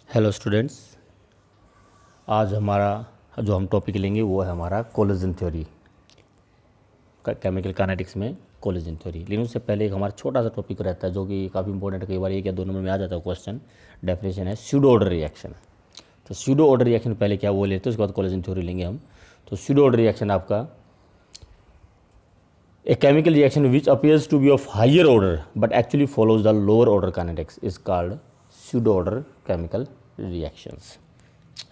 Hello students, आज हमारा जो हम टॉपिक लेंगे वो है हमारा कोलिजन थ्योरी, केमिकल काइनेटिक्स में कोलिजन थ्योरी। लेकिन उससे पहले एक हमारा छोटा सा टॉपिक रहता है जो कि काफ़ी इंपॉर्टेंट है, कई बार 1 या 2 नंबर में आ जाता है क्वेश्चन। डेफिनेशन है स्यूडो ऑर्डर रिएक्शन। तो स्यूडो ऑर्डर रिएक्शन पहले क्या वो लेते हैं, उसके बाद कोलिजन थ्योरी लेंगे हम। तो स्यूडो ऑर्डर रिएक्शन आपका a chemical reaction which appears to be of higher order but actually follows the lower order kinetics is called pseudo order chemical reactions.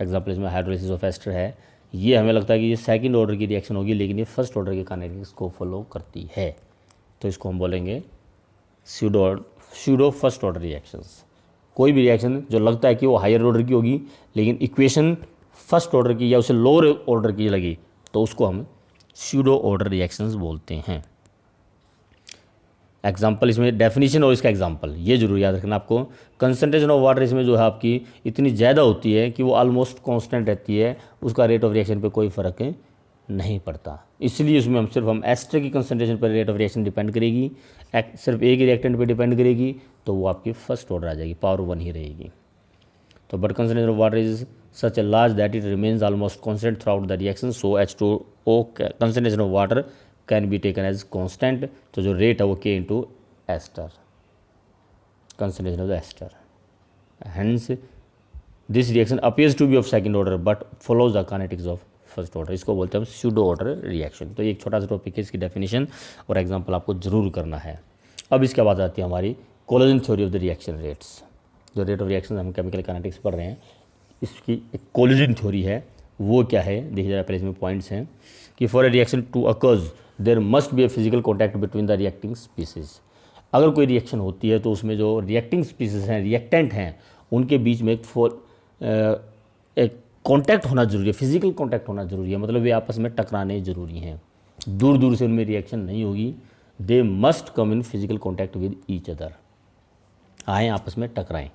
Example इसमें हाइड्रोलिसिस ऑफ एस्टर है। ये हमें लगता है कि ये सेकंड ऑर्डर की रिएक्शन होगी, लेकिन ये फर्स्ट ऑर्डर के काइनेटिक्स को फॉलो करती है। तो इसको हम बोलेंगे स्यूडो फर्स्ट ऑर्डर रिएक्शंस। कोई भी रिएक्शन जो लगता है कि वो हायर ऑर्डर की होगी लेकिन इक्वेशन फर्स्ट ऑर्डर की या उसे लोअर ऑर्डर की लगी, तो उसको हम स्यूडो ऑर्डर रिएक्शंस बोलते हैं। एग्जाम्पल इसमें डेफिनेशन और इसका एग्जाम्पल ये जरूर याद रखना आपको। कंसंट्रेशन ऑफ वाटर इसमें जो है आपकी इतनी ज़्यादा होती है कि वो ऑलमोस्ट कांस्टेंट रहती है, उसका रेट ऑफ रिएक्शन पे कोई फ़र्क नहीं पड़ता। इसलिए उसमें हम एस्टर की कंसंट्रेशन पर रेट ऑफ रिएक्शन डिपेंड करेगी, सिर्फ एक ही रिएक्टेंट पे डिपेंड करेगी, तो वो आपकी फर्स्ट ऑर्डर आ जाएगी, पावर 1 ही रहेगी। तो but concentration of water is such a large that it remains almost constant throughout the reaction, so H2O concentration of water can be taken as constant. तो जो रेट है वो K into ester, concentration of the ester. Hence this reaction appears to be of second order but follows the kinetics of first order. इसको बोलते हैं हम pseudo order reaction. तो ये एक छोटा सा टॉपिक है, इसकी डेफिनेशन और एग्जांपल आपको जरूर करना है। अब इसके बाद आती है हमारी collision theory of the reaction rates. जो रेट ऑफ रिएक्शन हम केमिकल काइनेटिक्स पढ़ रहे हैं, इसकी एक कोलिजन थ्योरी है। वो क्या है देखिए जरा, पहले इसमें पॉइंट्स हैं कि for a reaction to occurs there must be a physical contact between the reacting species. अगर कोई रिएक्शन होती है तो उसमें जो रिएक्टिंग स्पीसीज हैं, रिएक्टेंट हैं, उनके बीच में एक कॉन्टैक्ट होना जरूरी है, फिजिकल कॉन्टैक्ट होना जरूरी है। मतलब वे आपस में टकराने जरूरी हैं, दूर दूर से उनमें रिएक्शन नहीं होगी। They must come in physical contact with each other, आए आपस में टकराएं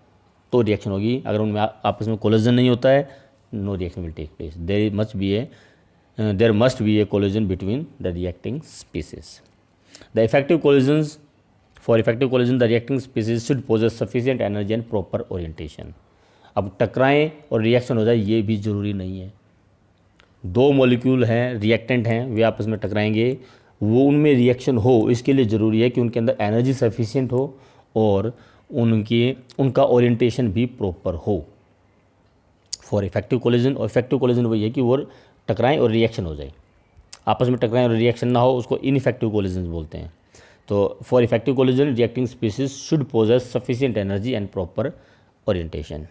तो रिएक्शन होगी। अगर उनमें आपस में कोलिजन नहीं होता है, no reaction will take place. There must be a collision between the reacting species. The effective collisions for effective collision the reacting species should possess sufficient energy and proper orientation. अब टकराएं और reaction हो जाए ये भी ज़रूरी नहीं है। दो मॉलिक्यूल हैं, रिएक्टेंट हैं, वे आपस में टकराएंगे, वो उनमें रिएक्शन हो, इसके लिए ज़रूरी है कि उनके अंदर एनर्जी सफिशिएंट हो और उनका ओरिएंटेशन भी प्रॉपर हो फॉर इफेक्टिव कोलिजन। और इफेक्टिव कोलिजन वही है कि वो टकराएं और रिएक्शन हो जाए, आपस में टकराएं और रिएक्शन ना हो, उसको इनइफेक्टिव कोलिजन बोलते हैं। तो for effective collision reacting species should possess sufficient energy and proper orientation.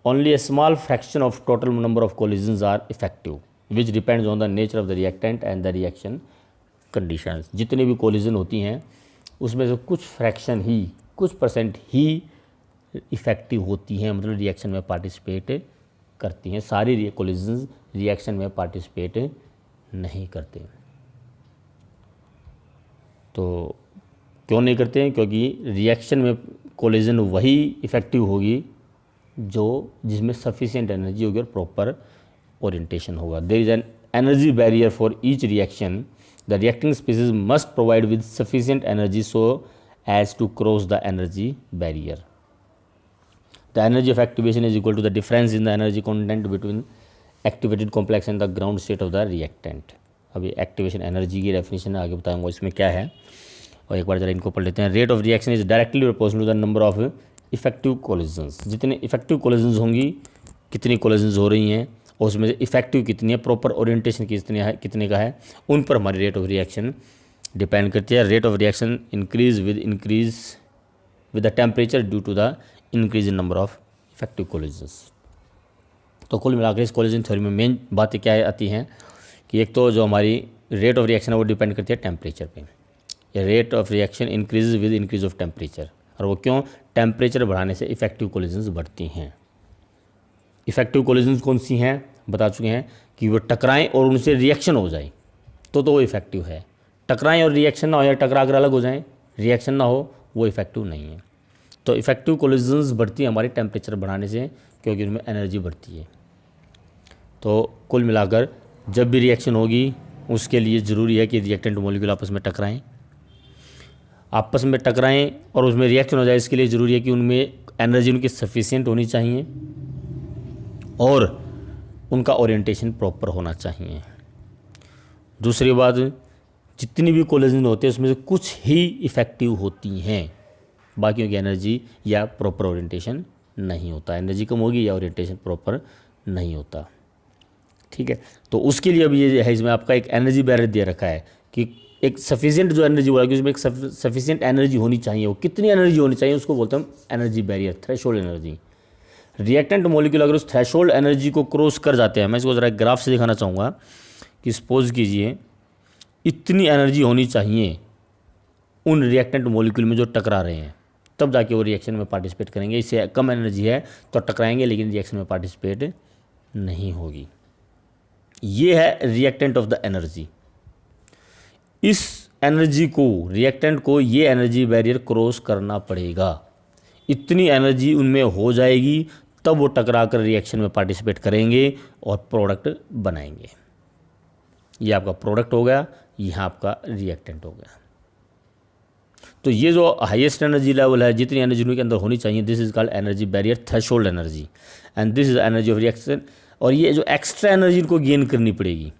Only a small fraction of total number of collisions are effective which depends on the nature of the reactant and the reaction conditions. जितने भी collision होती हैं उसमें से कुछ fraction ही, कुछ percent ही effective होती हैं, मतलब रिएक्शन में पार्टिसिपेट करती हैं। सारी कोलिजन्स रिएक्शन में पार्टिसिपेट नहीं करते। तो क्यों नहीं करते हैं? क्योंकि रिएक्शन में कोलिजन वही इफ़ेक्टिव होगी जिसमें सफिशिएंट एनर्जी होगी और प्रॉपर ओरिएंटेशन होगा। There is an energy barrier for each reaction. The reacting species must provide with sufficient energy so as to cross the energy barrier. The energy of activation is equal to the difference in the energy content between activated complex and the ground state of the reactant. अभी activation energy की definition आगे बताऊंगा इसमें क्या है, और एक बार जरा इनको पढ़ लेते हैं। Rate of reaction is directly proportional to the number of effective collisions. जितने इफेक्टिव कोलिजन्स होंगी, कितनी कोलिजन्स हो रही हैं और उसमें से इफेक्टिव कितनी है, प्रॉपर ओरिएंटेशन कितने का है, उन पर हमारी रेट ऑफ रिएक्शन डिपेंड करती है। Rate of reaction increase with the temperature due to the increase in number of effective collisions. तो कुल मिलाकर इस कोलिजन थ्योरी में मेन बातें क्या आती हैं कि एक तो जो हमारी रेट ऑफ रिएक्शन है वो डिपेंड करती है टेम्परेचर पे। Rate of reaction increase with increase of temperature. और वो क्यों? टेम्परेचर बढ़ाने से इफेक्टिव कोलिजन्स बढ़ती हैं। इफेक्टिव कोलिजन्स कौन सी हैं बता चुके हैं कि वो टकराएं और उनसे रिएक्शन हो जाए तो वो इफेक्टिव है। टकराएं और रिएक्शन ना हो या टकरा कर अलग हो जाएं, रिएक्शन ना हो, वो इफेक्टिव नहीं है। तो इफेक्टिव कोलिजन्स बढ़ती है हमारी टेम्परेचर बढ़ाने से, क्योंकि उनमें एनर्जी बढ़ती है। तो कुल मिलाकर जब भी रिएक्शन होगी उसके लिए ज़रूरी है कि रिएक्टेंट मॉलिक्यूल आपस में टकराएं, और उसमें रिएक्शन हो जाए। इसके लिए ज़रूरी है कि उनमें एनर्जी उनकी सफिशिएंट होनी चाहिए और उनका ओरिएंटेशन प्रॉपर होना चाहिए। दूसरी बात, जितनी भी कोलेजन होते हैं उसमें से कुछ ही इफ़ेक्टिव होती हैं, बाकियों की एनर्जी या प्रॉपर ओरिएंटेशन नहीं होता, एनर्जी कम होगी या ओरिएंटेशन प्रॉपर नहीं होता। ठीक है, तो उसके लिए अभी ये है, इसमें आपका एक एनर्जी बैरियर दे रखा है कि एक सफिशिएंट जो एनर्जी बोला कि उसमें एक सफिशिएंट एनर्जी होनी चाहिए। वो कितनी एनर्जी होनी चाहिए उसको बोलते हैं हम energy barrier, threshold energy. Reactant molecule अगर उस थ्रेशोल्ड एनर्जी को क्रॉस कर जाते हैं, मैं इसको ज़रा ग्राफ से दिखाना चाहूँगा कि सपोज कीजिए इतनी एनर्जी होनी चाहिए उन रिएक्टेंट मॉलिक्यूल में जो टकरा रहे हैं, तब जाके वो रिएक्शन में पार्टिसिपेट करेंगे। इससे कम एनर्जी है तो टकराएंगे लेकिन रिएक्शन में पार्टिसिपेट नहीं होगी। ये है रिएक्टेंट ऑफ द एनर्जी। इस एनर्जी को, रिएक्टेंट को ये एनर्जी बैरियर क्रॉस करना पड़ेगा। इतनी एनर्जी उनमें हो जाएगी तब वो टकरा कर रिएक्शन में पार्टिसिपेट करेंगे और प्रोडक्ट बनाएंगे। ये आपका प्रोडक्ट हो गया, यहाँ आपका रिएक्टेंट हो गया। तो ये जो हाईएस्ट एनर्जी लेवल है, जितनी एनर्जी उनके अंदर होनी चाहिए, this is called energy barrier, threshold energy, and this is energy of reaction. और ये जो एक्स्ट्रा एनर्जी इनको गेन करनी पड़ेगी,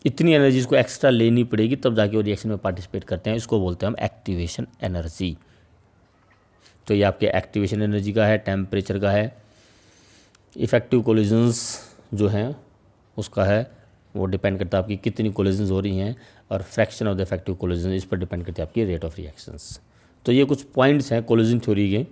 इतनी एनर्जी इसको एक्स्ट्रा लेनी पड़ेगी तब जाके वो रिएक्शन में पार्टिसिपेट करते हैं। इसको बोलते हैं हम एक्टिवेशन एनर्जी। तो ये आपके एक्टिवेशन एनर्जी का है, टेम्परेचर का है। इफेक्टिव कोलिजन्स जो हैं उसका है, वो डिपेंड करता है आपकी कितनी कोलिजन्स हो रही हैं, और fraction of the effective collision इस पर डिपेंड करती है आपकी रेट ऑफ रिएक्शंस। तो ये कुछ पॉइंट्स हैं कोलिजन थ्योरी के।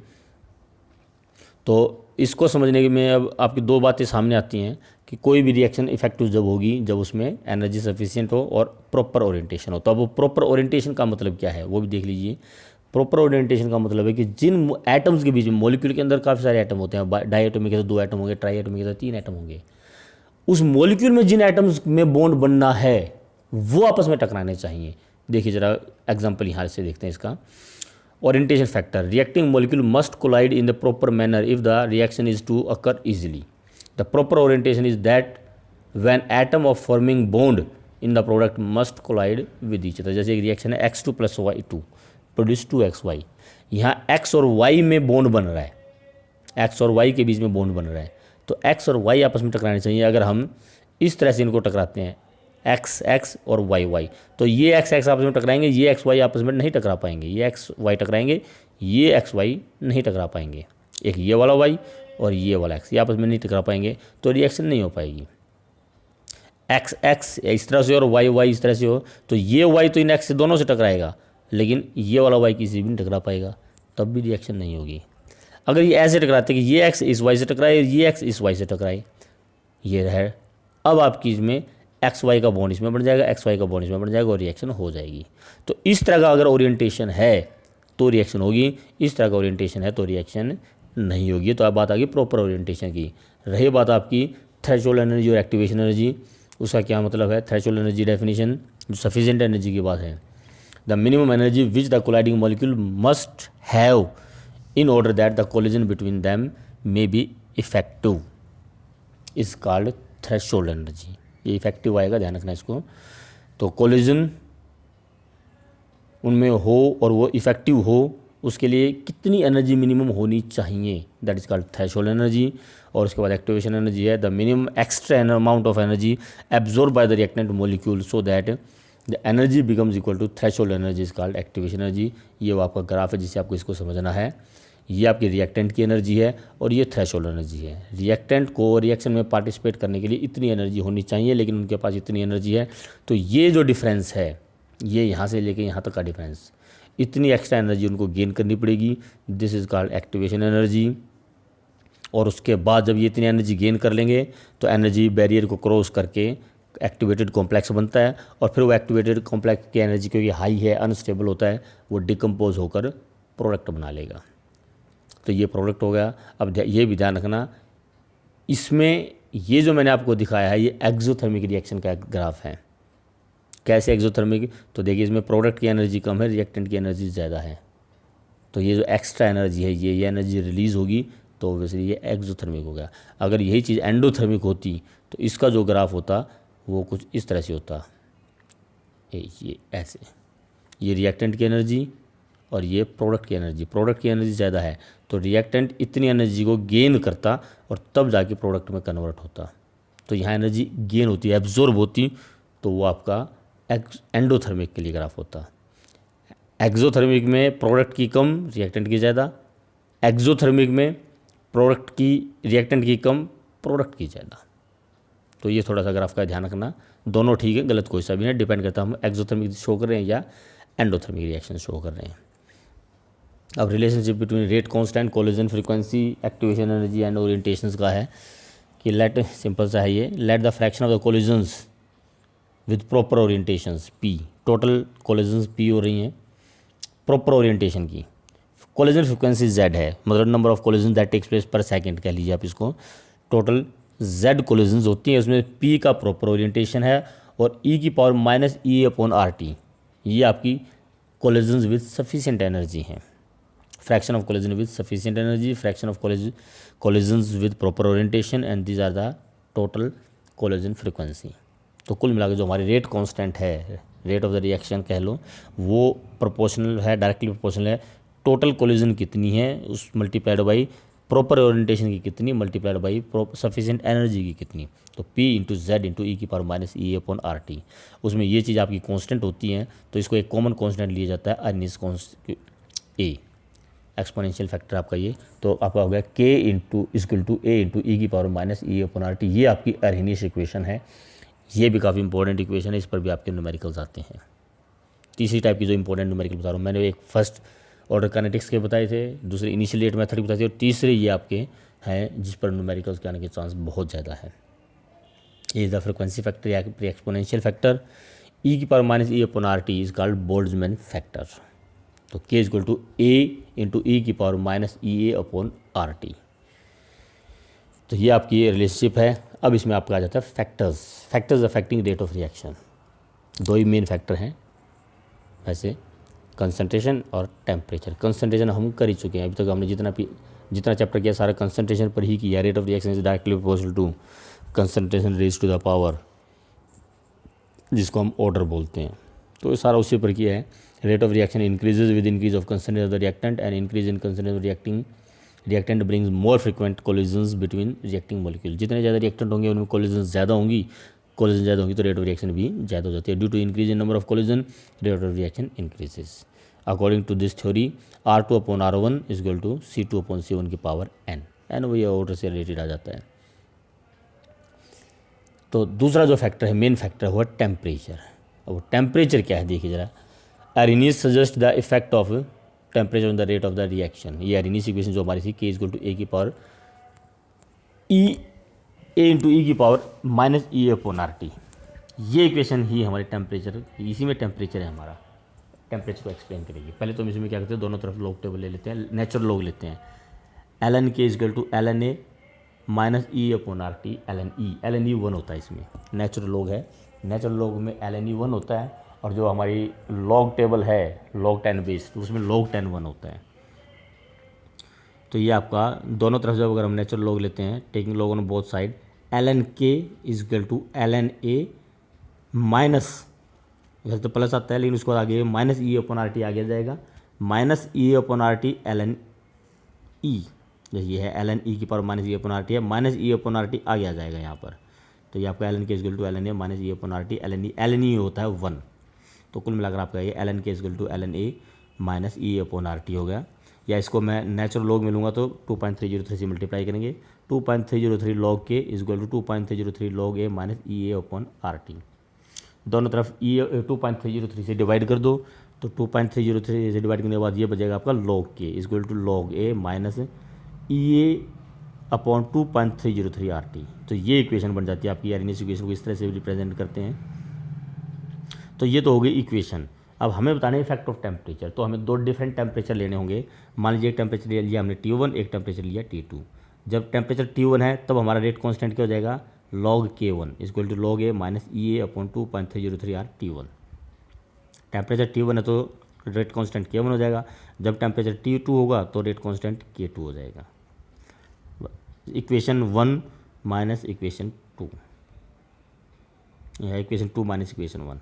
तो इसको समझने में अब आपकी दो बातें सामने आती हैं कि कोई भी रिएक्शन इफेक्टिव जब होगी जब उसमें एनर्जी सफिशिएंट हो और प्रॉपर ओरिएंटेशन हो। तो अब वो प्रॉपर ओरिएंटेशन का मतलब क्या है वो भी देख लीजिए। प्रॉपर ओरिएंटेशन का मतलब है कि जिन एटम्स के बीच में, मॉलिक्यूल के अंदर काफ़ी सारे एटम होते हैं, डाई एटॉमिक है तो 2 एटम होंगे, ट्राई एटॉमिक है तो 3 एटम होंगे। उस मॉलिक्यूल में जिन एटम्स में बॉन्ड बनना है वो आपस में टकराने चाहिए। देखिए ज़रा एग्जाम्पल यहाँ से देखते हैं इसका। Orientation factor, reacting molecule must collide in the proper manner if the reaction is to occur easily. The proper orientation is that when atom of forming bond in the product must collide with each other. जैसे एक reaction है x2 + y2 produce 2xy, यहाँ x और y में bond बन रहा है, x और y के बीच में बॉन्ड बन रहा है, तो x और y आपस में टकराने चाहिए। अगर हम इस तरह से इनको टकराते हैं एक्स एक्स और वाई वाई, तो ये एक्स एक्स आपस में टकराएंगे, ये एक्स वाई आपस में नहीं टकरा पाएंगे। ये एक्स वाई टकराएंगे, ये एक्स वाई नहीं टकरा पाएंगे। एक ये वाला वाई और ये वाला एक्स, ये आपस में नहीं टकरा पाएंगे तो रिएक्शन नहीं हो पाएगी। एक्स एक्स इस तरह से और वाई वाई इस तरह से हो तो ये वाई तो इन एक्स से दोनों से टकराएगा, लेकिन ये वाला वाई किसी भी नहीं टकरा पाएगा, तब भी रिएक्शन नहीं होगी। अगर ये ऐसे टकराते कि ये एक्स इस वाई से टकराए, ये एक्स इस वाई से टकराए, ये है, अब आपकी इसमें एक्स वाई का बॉन्ड इसमें बन जाएगा, एक्स वाई का बॉन्ड इसमें बन जाएगा और रिएक्शन हो जाएगी। तो इस तरह का अगर ओरिएंटेशन है तो रिएक्शन होगी, इस तरह का ओरिएंटेशन है तो रिएक्शन नहीं होगी। तो अब बात आ गई प्रॉपर ओरिएंटेशन की। रही बात आपकी थ्रेशोल्ड एनर्जी और एक्टिवेशन एनर्जी, उसका क्या मतलब है। थ्रेशोल्ड एनर्जी डेफिनेशन जो सफिशिएंट एनर्जी की बात है, the minimum energy which the colliding molecule must have in order that the collision between them may be effective is called threshold energy। ये इफेक्टिव आएगा, ध्यान रखना इसको। तो कोलिजन उनमें हो और वो इफेक्टिव हो उसके लिए कितनी एनर्जी मिनिमम होनी चाहिए, that is called threshold energy. और उसके बाद एक्टिवेशन एनर्जी है the minimum extra amount of energy absorb by the reactant molecule so that the energy becomes equal to threshold energy is called activation energy. ये वो आपका graph है जिससे आपको इसको समझना है। ये आपकी रिएक्टेंट की एनर्जी है और ये थ्रेशोल्ड एनर्जी है। रिएक्टेंट को रिएक्शन में पार्टिसिपेट करने के लिए इतनी एनर्जी होनी चाहिए, लेकिन उनके पास इतनी एनर्जी है। तो ये जो डिफरेंस है, ये यहाँ से लेके यहाँ तक का डिफरेंस, इतनी एक्स्ट्रा एनर्जी उनको गेन करनी पड़ेगी, this is called activation energy. और उसके बाद जब ये इतनी एनर्जी गेन कर लेंगे तो एनर्जी बैरियर को क्रॉस करके एक्टिवेटेड कॉम्प्लेक्स बनता है, और फिर वो एक्टिवेटेड कॉम्प्लेक्स की एनर्जी क्योंकि हाई है, अनस्टेबल होता है, वो डिकम्पोज होकर प्रोडक्ट बना लेगा। तो ये प्रोडक्ट हो गया। अब ये भी ध्यान रखना, इसमें ये जो मैंने आपको दिखाया है ये एक्सोथर्मिक रिएक्शन का ग्राफ है। कैसे एक्सोथर्मिक, तो देखिए इसमें प्रोडक्ट की एनर्जी कम है, रिएक्टेंट की एनर्जी ज़्यादा है। तो ये जो एक्स्ट्रा एनर्जी है ये एनर्जी रिलीज़ होगी, तो ऑब्वियसली ये एक्सोथर्मिक हो गया। अगर यही चीज़ एंडोथर्मिक होती तो इसका जो ग्राफ होता वो कुछ इस तरह से होता, ये ऐसे, ये रिएक्टेंट की एनर्जी और ये प्रोडक्ट की एनर्जी ज़्यादा है, तो रिएक्टेंट इतनी एनर्जी को गेन करता और तब जाके प्रोडक्ट में कन्वर्ट होता। तो यहाँ एनर्जी गेन होती है, एब्जॉर्ब होती, तो वो आपका एंडोथर्मिक के लिए ग्राफ होता। एक्सोथर्मिक में प्रोडक्ट की कम, रिएक्टेंट की ज़्यादा। एक्सोथर्मिक में प्रोडक्ट की, रिएक्टेंट की कम, प्रोडक्ट की ज़्यादा। तो ये थोड़ा सा ग्राफ का ध्यान रखना, दोनों ठीक है, गलत कोई सा भी नहीं, डिपेंड करता हम एक्सोथर्मिक शो कर रहे हैं या एंडोथर्मिक रिएक्शन शो कर रहे हैं। अब relationship between rate constant, collision frequency, activation energy and orientations का है कि लेट, सिंपल सा है ये, let the fraction of the collisions with proper orientations P, total collisions P हो रही हैं प्रॉपर ओरिएंटेशन की, कोलिजन फ्रीक्वेंसी जेड है, मतलब number of collision that takes place per second कह लीजिए आप इसको, टोटल जेड कोलिजन्स होती हैं, उसमें पी का प्रॉपर ओरिएंटेशन है और ई की power minus E upon R T, ये आपकी कोलिजन्स विद सफिशिएंट एनर्जी हैं। Fraction of collision with sufficient energy, fraction of collisions with proper orientation, and these are the total collision frequency. तो कुल मिलाकर जो हमारी रेट कांस्टेंट है, rate of the reaction कह लो, वो प्रोपोर्शनल है, डायरेक्टली प्रोपोर्शनल है टोटल कोलिजन कितनी है उस मल्टीप्लाइड बाई प्रॉपर ओरिएंटेशन की कितनी, मल्टीप्लाइड बाई सफिशिएंट एनर्जी की कितनी। तो P into Z into E की power minus E upon R T, उसमें ये चीज़ आपकी कांस्टेंट होती हैं, तो इसको एक कॉमन कांस्टेंट लिया जाता है अर्निस ए, एक्सपोनेंशियल फैक्टर आपका ये, तो आपका हो गया K into equal to A into E की power minus E upon R T. ये आपकी अर्निस इक्वेशन है, ये भी काफ़ी इंपॉर्टेंट इक्वेशन है, इस पर भी आपके न्यूमेरिकल्स आते हैं। तीसरी टाइप की जो इंपॉर्टेंट न्यूमेरिकल बता रहा हूँ, मैंने एक फर्स्ट ऑर्डर काइनेटिक्स के बताए थे, दूसरे इनिशियल रेट मेथड बताए थे, और तीसरे ये आपके हैं जिस पर न्यूमेरिकल्स के आने के चांस बहुत ज़्यादा है। ए द फ्रिक्वेंसी फैक्टर या एक्सपोनेंशियल फैक्टर, ई की power minus E upon R T is called Boltzmann factor. तो K is equal to A into E की power minus E A upon R T. तो ये आपकी ये relationship है। अब इसमें आपका आ जाता है factors affecting rate of reaction. दो ही मेन फैक्टर हैं वैसे, कंसंट्रेशन और टेम्परेचर। कंसंट्रेशन हम कर ही चुके हैं, अभी तक हमने जितना चैप्टर किया सारा कंसंट्रेशन पर ही किया। Rate of reaction is directly proportional to concentration raise to the power, जिसको हम ऑर्डर बोलते हैं, तो ये सारा उसी पर किया है। Rate of reaction increases with increase of concentration of the reactant, and increase in concentration of reactant brings more frequent collisions between reacting molecule. जितने ज़्यादा रिएक्टेंट होंगे उनमें कोलिजन ज़्यादा होंगी, कोलिजन ज़्यादा होंगी तो रेट ऑफ रिएक्शन भी ज़्यादा हो जाती है। Due to increase in number of collision, rate of reaction increases. According to this theory, R2 upon R1 is equal to C2 upon C1 की पावर n वही ऑर्डर से रिलेटेड आ जाता है। तो दूसरा जो फैक्टर है, मेन फैक्टर, हुआ टेम्परेचर। अब टेम्परेचर क्या है देखिए जरा। Arrhenius suggest the effect of temperature on the rate of the reaction. ये एरिनीज इक्वेशन जो हमारी थी, K इज इक्वल टू ए की पावर ए इंटू ई की power minus E upon R T. ये इक्वेशन ही हमारे टेम्परेचर, इसी में टेम्परेचर है हमारा, टेम्परेचर को एक्सप्लेन करेगी। पहले तो हम इसमें क्या करते हैं, दोनों तरफ लॉग टेबल ले लेते हैं, नेचुरल लॉग लेते हैं। ln k is equal to ln a minus E upon R T ln e 1 होता है, इसमें नेचुरल लॉग है। नेचुरल लॉग में ln e 1 होता है, और जो हमारी लॉग टेबल है log 10 बेस्ड, उसमें log 10 1 होता है। तो ये आपका दोनों तरफ जब अगर हम नेचुरल लॉग लेते हैं, taking log on both side, ln k is equal to ln a minus, वैसे तो प्लस आता है लेकिन उसको आगे minus E upon R T आगे जाएगा, minus E upon R T ln e, जैसे ये है ln e की power minus E upon R T है, minus E upon R T आगे आ जाएगा यहाँ पर। तो ये आपका ln k is equal to ln a minus E upon R T ln e होता है 1। तो कुल मिलाकर आपका ये ln k is equal to ln a minus E upon R T हो गया। या इसको मैं नेचुरल लॉग में लूँगा तो 2.303 से मल्टीप्लाई करेंगे, 2.303 log K equal to 2.303 log A minus E A upon R T. दोनों तरफ ई 2.303 से डिवाइड कर दो, तो 2.303 से डिवाइड करने के बाद ये बचेगा आपका log K equal to log A minus E A upon 2.303 R T. तो ये इक्वेशन बन जाती है आपकी। आर्नियस इक्वेशन को इस तरह से रिप्रेजेंट करते हैं। तो ये तो हो गई इक्वेशन। अब हमें बताना है इफेक्ट ऑफ टेम्परेचर, तो हमें दो डिफरेंट टेम्परेचर लेने होंगे। मान लीजिए एक टेम्परेचर लिया हमने T1, एक टेम्परेचर लिया T2। जब टेम्परेचर T1 है तब हमारा रेट कांस्टेंट क्या हो जाएगा, log K1 equal to log A minus E A upon 2.303 R T1। Temperature T1 है तो रेट कांस्टेंट K1 हो जाएगा, जब टेम्परेचर T2 होगा तो रेट कांस्टेंट K2 हो जाएगा। इक्वेशन 1 माइनस इक्वेशन 2, यह equation 2 minus equation 1।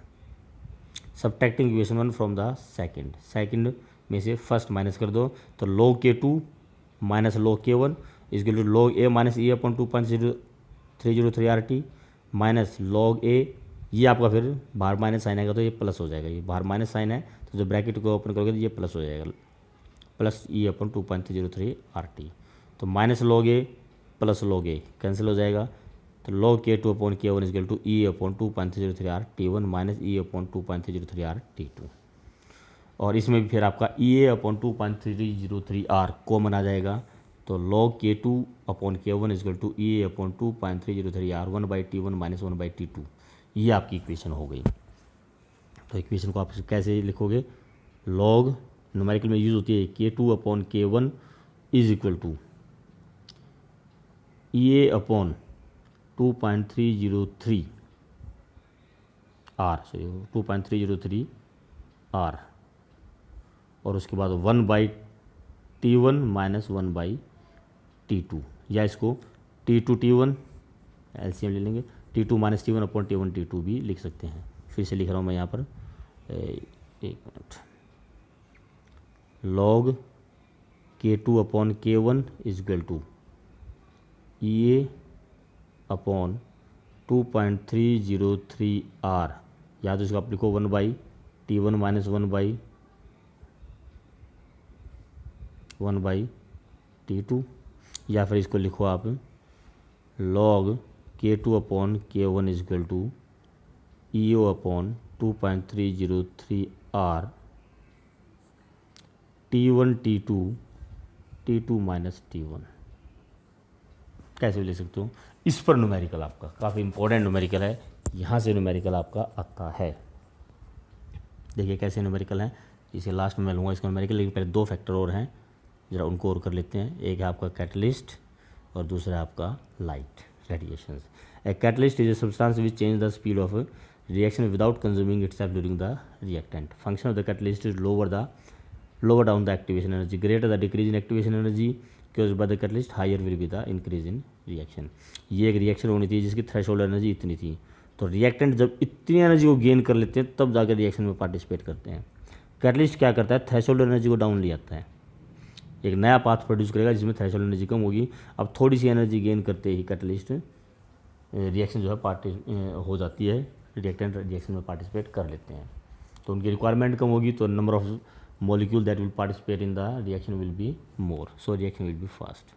Subtracting equation 1 from the second में से फर्स्ट माइनस कर दो, तो log K2 minus log K1 equal to log A minus E upon 2.0303 RT minus log A, ये आपका फिर बाहर माइनस साइन आएगा तो ये प्लस हो जाएगा, ये बाहर माइनस साइन है तो जो ब्रैकेट को ओपन करोगे तो ये प्लस हो जाएगा, प्लस E अपॉन 2.303 RT, तो minus log A plus log A cancel हो जाएगा, तो log K2 upon K1 equal to E upon 2.303 RT1 minus E upon 2.303 RT2, और इसमें भी फिर आपका EA अपॉन 2.303 R कॉमन आ जाएगा, तो log K2 upon K1 equal to EA upon 2.303 R 1/T1 minus 1/T2, ये आपकी इक्वेशन हो गई। तो इक्वेशन को आप कैसे लिखोगे, log न्यूमेरिकल में यूज़ होती है K2 upon K1 is equal to EA upon 2.303 R, sorry 2.303 R, और उसके बाद 1/T1 माइनस 1/T2, या इसको T2 T1 LCM ले लेंगे, T2 minus T1 upon T1 T2 भी लिख सकते हैं। फिर से लिख रहा हूँ मैं यहाँ पर, एक minute, log K2 upon K1 is equal to EA upon 2.303 R, या तो इसको आप लिखो 1/T1 माइनस 1/T2, या फिर इसको लिखो आप log K2 upon K1 is equal to EO upon 2.303 R T1 T2 minus T1, कैसे भी ले सकते हो। इस पर न्यूमेरिकल आपका काफ़ी इंपॉर्टेंट न्यूमेरिकल है, यहाँ से न्यूमेरिकल आपका आता है। देखिए कैसे न्यूमेरिकल है, इसे लास्ट में मैं लूँगा इसका न्यूमेरिकल, लेकिन पहले दो फैक्टर और हैं, ज़रा उनको और कर लेते हैं। एक है आपका कैटलिस्ट और दूसरा है आपका light radiation. A catalyst is a substance which change the speed of reaction without consuming itself during the reactant. Function of the catalyst is lower down the activation energy, greater the decrease in activation energy caused by the catalyst, higher will be the increase in reaction। ये एक reaction होनी थी जिसकी threshold energy इतनी थी, तो reactant जब इतनी एनर्जी को गेन कर लेते हैं तब जाकर रिएक्शन में पार्टिसिपेट करते हैं। कैटलिस्ट क्या करता है, थ्रेशोल्ड एनर्जी को डाउन ले आता है, एक नया पाथ प्रोड्यूस करेगा जिसमें थ्रेशोल्ड एनर्जी कम होगी। अब थोड़ी सी एनर्जी गेन करते ही कैटलिस्ट रिएक्शन जो है हो जाती है, रिएक्टेंट रिएक्शन में पार्टिसिपेट कर लेते हैं, तो उनकी रिक्वायरमेंट कम होगी, तो number of molecule that will participate in the reaction will be more, so reaction will be fast।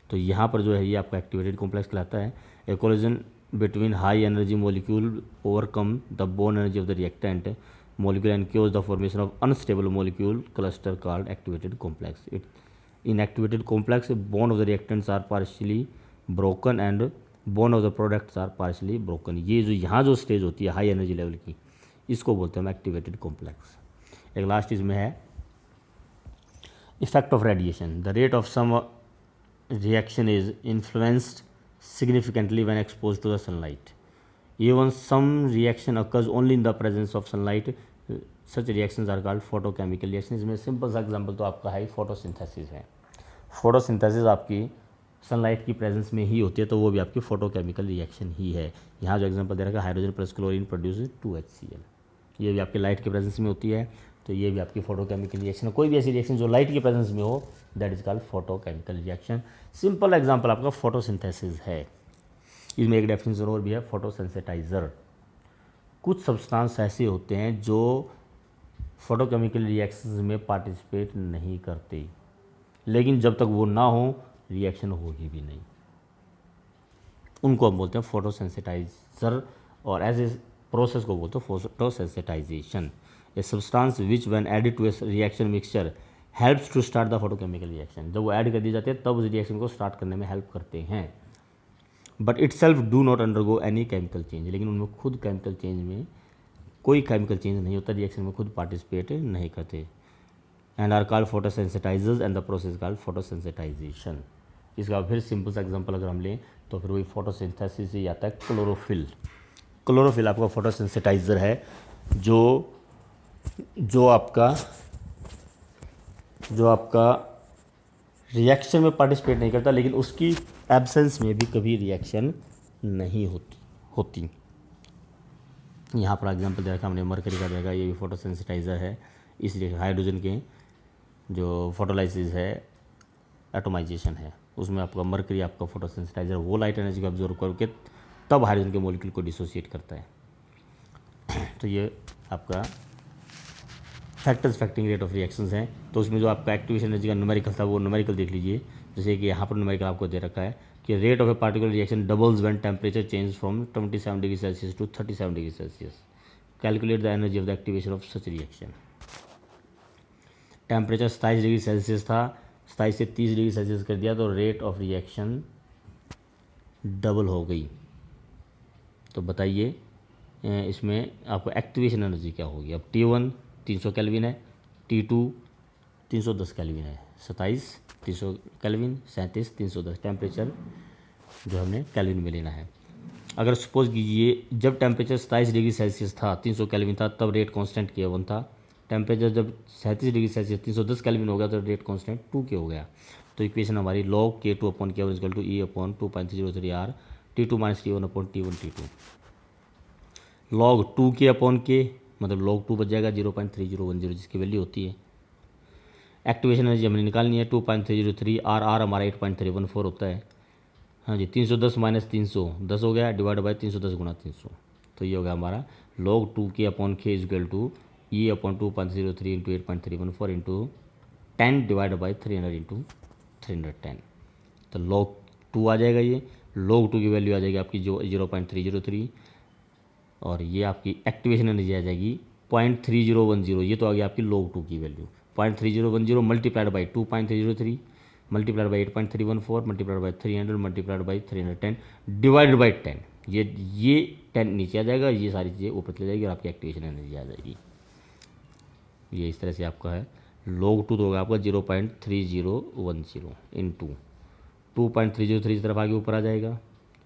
तो यहाँ पर जो है ये आपका एक्टिवेटेड कॉम्प्लेक्स कहलाता है। A collision between high energy molecule overcome the bond energy of the reactant molecule and cause the formation of unstable molecule cluster called activated complex। In activated complex, bond of the reactants are partially broken and bond of the products are partially broken। ये जो यहाँ जो stage होती है high energy level की, इसको बोलते हैं हम एक्टिवेटेड कॉम्प्लेक्स। एक लास्ट इसमें है effect of radiation. The rate of some reaction is influenced significantly when exposed to the sunlight. Even some reaction occurs only in the presence of sunlight. Such reactions are called photochemical reactions। इसमें simple सा example तो आपका है photosynthesis है। Photosynthesis आपकी sunlight की presence में ही होती है, तो वो भी आपकी फोटोकेमिकल रिएक्शन ही है। यहाँ जो एग्जांपल दे रखा है hydrogen plus chlorine produce 2HCl, ये भी आपकी लाइट की प्रेजेंस में होती है, तो ये भी आपकी फोटोकेमिकल रिएक्शन। कोई भी ऐसी रिएक्शन जो लाइट की प्रेजेंस में हो that is called photochemical reaction. Simple example आपका फोटोसिंथेसिस है। इसमें एक डेफिनेशन और भी है, फोटोसेंसिटाइज़र। कुछ सब्सटेंस ऐसे होते हैं जो फोटोकेमिकल रिएक्शंस में पार्टिसिपेट नहीं करते, लेकिन जब तक वो ना हो रिएक्शन होगी भी नहीं, उनको हम बोलते हैं फोटोसेंसिटाइज़र, और एज ए प्रोसेस को बोलते हैं photosensitization. A substance which when added to a reaction mixture helps to start the photochemical reaction. जब वो ऐड कर दिए जाते हैं तब उस रिएक्शन को स्टार्ट करने में हेल्प करते हैं, but it self do not undergo any chemical change. लेकिन उनमें खुद केमिकल चेंज में कोई केमिकल चेंज नहीं होता, रिएक्शन में खुद पार्टिसिपेट नहीं करते। And are called photosensitizers and the process called photosensitization. इसका फिर सिंपल सा एग्जांपल अगर हम लें तो फिर वही फोटोसिंथेसिस से आता है क्लोरोफिल। क्लोरोफिल आपका फोटोसेंसिटाइजर है जो आपका रिएक्शन में पार्टिसिपेट नहीं करता, लेकिन उसकी एब्सेंस में भी कभी रिएक्शन नहीं होती। यहाँ पर एग्जांपल दे रखा हमने, मरकरी का देखा, ये भी फोटोसेंसिटाइजर है। इसलिए हाइड्रोजन के जो फोटोलाइसिस है, एटोमाइजेशन है, उसमें आपका मरकरी आपका फोटोसेंसिटाइजर वो लाइट एनर्जी को ऑब्जर्व करके तब हाइड्रोजन के मॉलिक्यूल को डिसोसिएट करता है। तो ये आपका factors affecting rate of reactions हैं। तो उसमें जो आपका एक्टिवेशन एनर्जी का न्यूमेरिकल था वो न्यूमेरिकल देख लीजिए। जैसे कि यहाँ पर न्यूमेरिकल आपको दे रखा है कि rate of a particular reaction doubles when temperature change from 27 degree Celsius to 37 degree Celsius. Calculate the energy of the activation of such reaction. Temperature 27 degree Celsius था, 27 से 30 डिग्री सेल्सियस कर दिया तो रेट ऑफ रिएक्शन डबल हो गई। तो बताइए इसमें आपको एक्टिवेशन एनर्जी क्या होगी। अब T1 300 केल्विन है, T2 310 केल्विन है, 27 300 केल्विन, 37 310 टेम्परेचर जो हमने केल्विन में लेना है। अगर सपोज कीजिए जब टेम्परेचर 27 डिग्री सेल्सियस था, 300 केल्विन था, तब रेट कांस्टेंट K1 था। टेम्परेचर जब 37 डिग्री सेल्सियस 310 केल्विन हो गया तो रेट कांस्टेंट 2K हो गया। तो इक्वेशन हमारी log K2 upon K1 equal to E upon 2.303 R T2 minus T1 upon T1 T2। log 2K upon K मतलब log 2 बच जाएगा 0.3010 जिसकी वैल्यू होती है। एक्टिवेशन एनर्जी हमने निकालनी है 2.303 R हमारा 8.314 होता है। हाँ जी, 310 माइनस 300 10 हो गया, डिवाइड बाई 310 गुणा 300। तो ये हो गया हमारा log 2K upon K equal to E upon 2.03 into 8.314 into 10 divide by 300 into 310। तो log 2 आ जाएगा, ये log 2 की वैल्यू आ जाएगी आपकी जो 0.303 और ये आपकी एक्टिवेशन एनर्जी आ जाएगी 0.3010। ये तो आ गया आपकी log 2 की value 0.3010 multiplied by 2.303 multiplied by 8.314 multiplied by 300 multiplied by 310 divided by 10। ये 10 नीचे आ जाएगा, ये सारी चीज़ें ऊपर चली जाएगी और आपकी एक्टिवेशन एनर्जी आ जाएगी। ये इस तरह से आपका है। log 2 तो होगा आपका 0.3010 इंटू 2.303 इस तरफ आगे ऊपर आ जाएगा,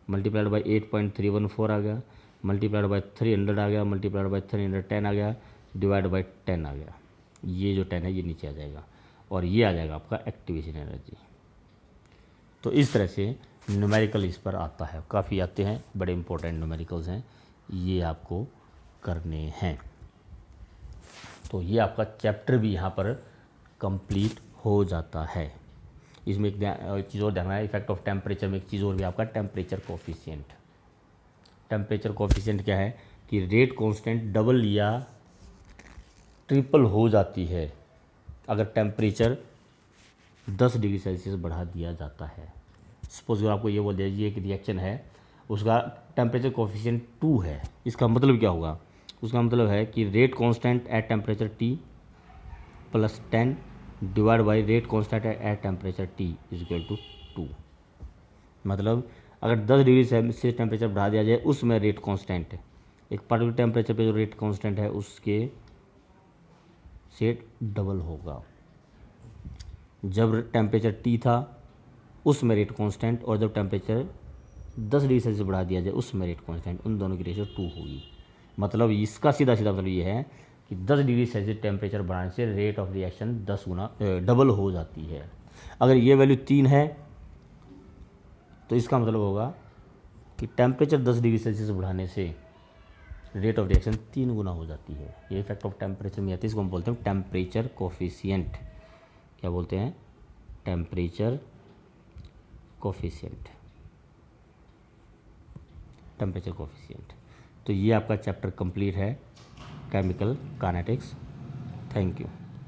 मल्टीप्लाइड बाई 8.314 आ गया, मल्टीप्लाइड बाई 300 आ गया, मल्टीप्लाइड बाई 310 आ गया, डिवाइड बाई 10 आ गया। ये जो 10 है ये नीचे आ जाएगा और ये आ जाएगा आपका एक्टिवेशन एनर्जी। तो इस तरह से न्यूमेरिकल इस पर आता है, काफ़ी आते हैं, बड़े इंपॉर्टेंट न्यूमेरिकल्स हैं, ये आपको करने हैं। तो ये आपका चैप्टर भी यहाँ पर कंप्लीट हो जाता है। इसमें एक चीज़ और देखना है, इफेक्ट ऑफ टेम्परेचर में एक चीज़ और भी आपका टेम्परेचर कोफिशिएंट। टेम्परेचर कोफिशिएंट क्या है कि रेट कांस्टेंट डबल या ट्रिपल हो जाती है अगर टेम्परेचर 10 डिग्री सेल्सियस बढ़ा दिया जाता है। सपोज अगर आपको ये बोल दिया ये एक रिएक्शन है, उसका टेम्परेचर कोफिशिएंट 2 है, इसका मतलब क्या होगा, उसका मतलब है कि rate constant at temperature T plus 10 divide by rate constant at temperature T is equal to 2। मतलब अगर 10 डिग्री सेल्सियस टेम्परेचर बढ़ा दिया जाए उसमें रेट कांस्टेंट, एक पर्टिकुलर टेम्परेचर पे जो रेट कांस्टेंट है उसके से डबल होगा। जब टेम्परेचर T था उसमें रेट कांस्टेंट और जब टेम्परेचर 10 डिग्री सेल्सियस बढ़ा दिया जाए उसमें रेट कांस्टेंट, उन दोनों की रेशियो 2 होगी। मतलब इसका सीधा सीधा मतलब ये है कि 10 डिग्री सेल्सियस टेम्परेचर बढ़ाने से rate of reaction 10 Guna double हो जाती है। अगर ये वैल्यू 3 है तो इसका मतलब होगा कि टेम्परेचर 10 डिग्री सेल्सियस बढ़ाने से रेट ऑफ रिएक्शन 3 गुना हो जाती है। ये इफेक्ट ऑफ टेम्परेचर में आती है, इसको हम बोलते हैं टेम्परेचर कोफिशिएंट। क्या बोलते हैं, टेम्परेचर कोफिशिएंट, टेम्परेचर कोफिशिएंट। तो ये आपका चैप्टर कंप्लीट है, केमिकल काइनेटिक्स। Thank you.